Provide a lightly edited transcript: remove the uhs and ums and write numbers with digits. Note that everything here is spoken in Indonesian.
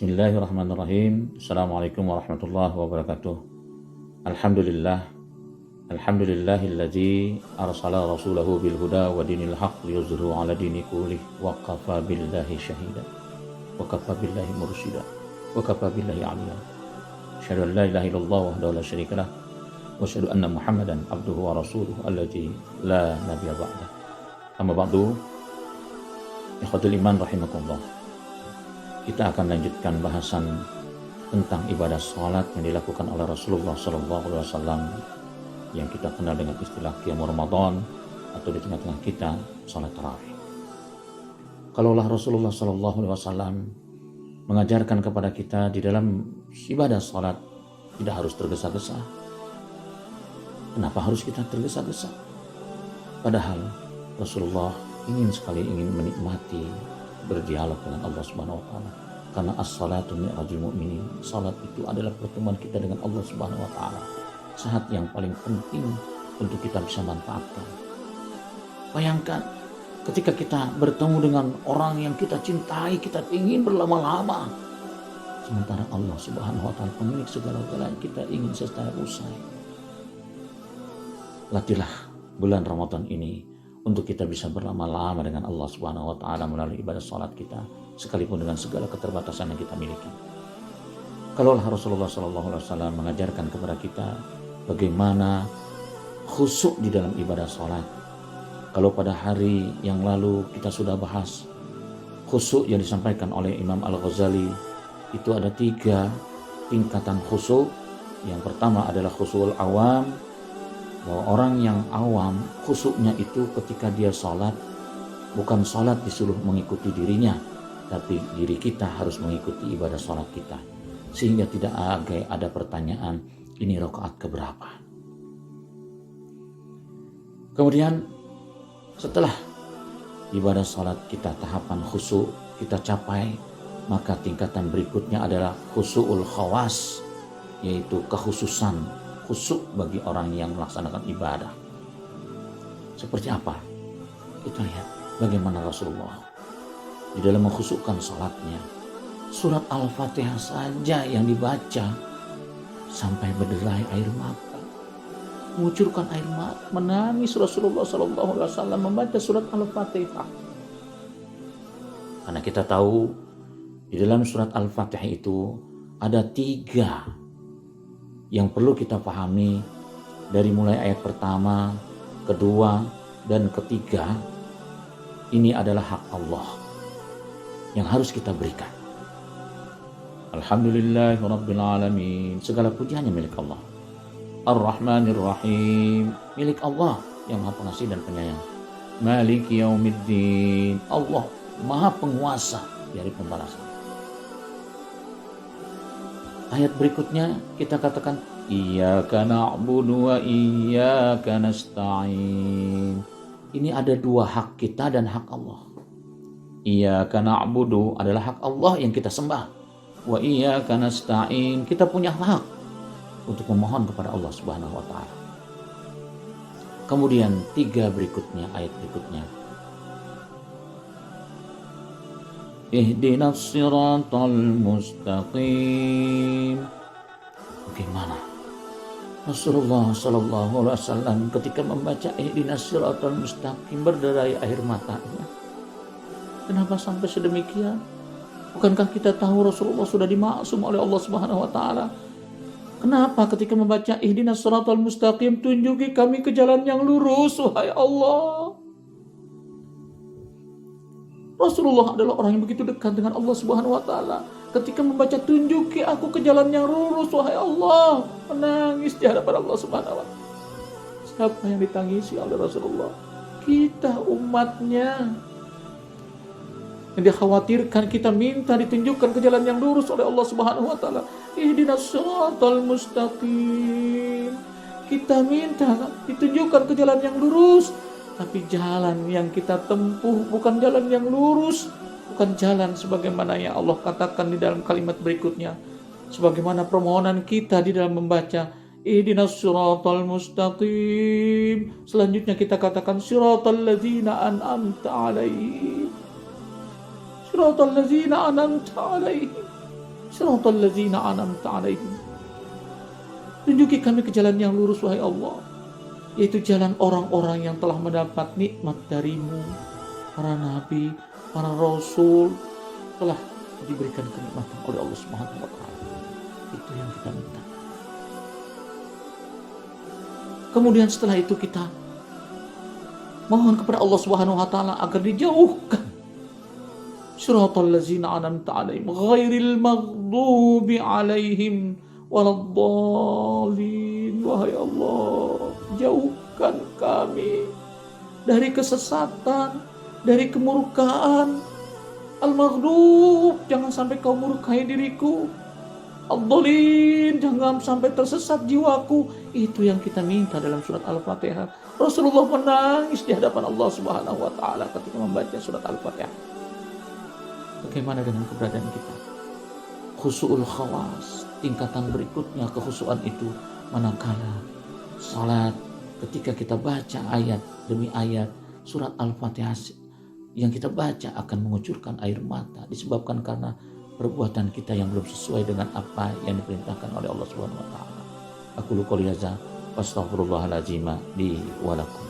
Bismillahirrahmanirrahim. Assalamualaikum warahmatullahi wabarakatuh. Alhamdulillahilladzi arsala rasulahu bil huda wa dinil haqq liyuzhiru 'ala dini kullih wa kafa billahi syahida wa kafa billahi mursyida wa kafa billahi 'aliyya. Asyhadu an la ilaha illallah wahdahu la syarikalah wa asyhadu anna Muhammadan abduhu wa rasuluhu alladzi la nabiyya ba'dah. Amma ba'du. Ikhwatul iman rahimakumullah. Kita akan lanjutkan bahasan tentang ibadah salat yang dilakukan oleh Rasulullah SAW yang kita kenal dengan istilah Qiyamul Ramadan atau di tengah-tengah kita salat tarawih. Kalaulah Rasulullah SAW mengajarkan kepada kita di dalam ibadah salat tidak harus tergesa-gesa. Kenapa harus kita tergesa-gesa? Padahal Rasulullah ingin menikmati berdialog dengan Allah Subhanahu wa taala. Karena as-salatu mi'rajul mu'minin. Salat itu adalah pertemuan kita dengan Allah Subhanahu wa taala. Saat yang paling penting untuk kita bisa manfaatkan. Bayangkan ketika kita bertemu dengan orang yang kita cintai, kita ingin berlama-lama. Sementara Allah Subhanahu wa taala pemilik segala-galanya kita ingin secara usai. Latihlah bulan Ramadan ini untuk kita bisa berlama-lama dengan Allah Subhanahu wa taala melalui ibadah salat kita, sekalipun dengan segala keterbatasan yang kita miliki. Kalaulah Rasulullah SAW mengajarkan kepada kita bagaimana khusyuk di dalam ibadah salat. Kalau pada hari yang lalu kita sudah bahas khusyuk yang disampaikan oleh Imam Al-Ghazali, itu ada 3 tingkatan khusyuk. Yang pertama adalah khusyukul awam, bahwa orang yang awam khusyuknya itu ketika dia sholat, bukan sholat disuruh mengikuti dirinya, tapi diri kita harus mengikuti ibadah sholat kita, sehingga tidak ada pertanyaan ini rakaat keberapa. Kemudian setelah ibadah sholat kita tahapan khusyuk kita capai, maka tingkatan berikutnya adalah khusyukul khawas, yaitu kekhususan, khusyuk bagi orang yang melaksanakan ibadah. Seperti apa? Kita lihat bagaimana Rasulullah di dalam mengkhusyukkan salatnya. Surat Al-Fatihah saja yang dibaca sampai berderai air mata, mengucurkan air mata, menangis Rasulullah SAW membaca surat Al-Fatihah. Karena kita tahu di dalam surat Al-Fatihah itu ada 3 yang perlu kita pahami dari mulai ayat pertama, kedua, dan ketiga. Ini adalah hak Allah yang harus kita berikan. Alhamdulillahirabbil alamin. Segala pujiannya milik Allah. Ar-Rahmanir Rahim, milik Allah yang Maha Pengasih dan Penyayang. Maliki yaumiddin, Allah Maha Penguasa dari pembalasan. Ayat berikutnya kita katakan iyyaka na'budu wa iyyaka nasta'in. Ini ada 2 hak kita dan hak Allah. Iyyaka na'budu adalah hak Allah yang kita sembah. Wa iyyaka nasta'in, kita punya hak untuk memohon kepada Allah Subhanahu wa taala. Kemudian 3 berikutnya, ayat berikutnya. Ihdinas siratal mustaqim. Bagaimana Rasulullah SAW ketika membaca ihdinas siratal mustaqim berderai air matanya? Kenapa sampai sedemikian? Bukankah kita tahu Rasulullah sudah dimaksum oleh Allah Subhanahu wa taala? Kenapa ketika membaca ihdinas siratal mustaqim, tunjuki kami ke jalan yang lurus wahai Allah? Rasulullah adalah orang yang begitu dekat dengan Allah Subhanahu wa taala. Ketika membaca tunjuki aku ke jalan yang lurus wahai Allah, menangis di hadapan Allah Subhanahu wa taala. Siapa yang ditangisi oleh Rasulullah? Kita umatnya. Yang dikhawatirkan kita minta ditunjukkan ke jalan yang lurus oleh Allah Subhanahu wa taala. Ihdinas siratal mustaqim. Kita minta ditunjukkan ke jalan yang lurus. Tapi jalan yang kita tempuh bukan jalan yang lurus, bukan jalan sebagaimana yang Allah katakan di dalam kalimat berikutnya. Sebagaimana permohonan kita di dalam membaca ihdinas siratal mustaqim. Selanjutnya kita katakan siratal ladzina an'amta alaihim. Siratal ladzina an'amta alaihim. Shiratal ladzina an'amta 'alaihim. Tunjuki kami ke jalan yang lurus wahai Allah, yaitu jalan orang-orang yang telah mendapat nikmat darimu. Para nabi, para rasul telah diberikan kenikmatan oleh Allah Subhanahu wa taala. Itu yang kita minta. Kemudian setelah itu kita mohon kepada Allah Subhanahu wa taala agar dijauhkan Shiratal ladzina an'amta 'alaihim ghairil maghdubi 'alaihim waladdallin. Wahai Allah, jauhkan kami dari kesesatan, dari kemurkaan. Al-maghdub, jangan sampai kau murkai diriku. Ad-dhalin, jangan sampai tersesat jiwaku. Itu yang kita minta dalam surat Al-Fatihah. Rasulullah menangis di hadapan Allah Subhanahu wa taala ketika membaca surat Al-Fatihah. Bagaimana dengan keberadaan kita? Khusu'ul khawas, tingkatan berikutnya kekhusuan itu manakala salat, ketika kita baca ayat demi ayat surat Al-Fatihah yang kita baca akan mengucurkan air mata disebabkan karena perbuatan kita yang belum sesuai dengan apa yang diperintahkan oleh Allah Subhanahu wa taala. Aku qouli hadza wastaghfirullahalazim li wa lakum.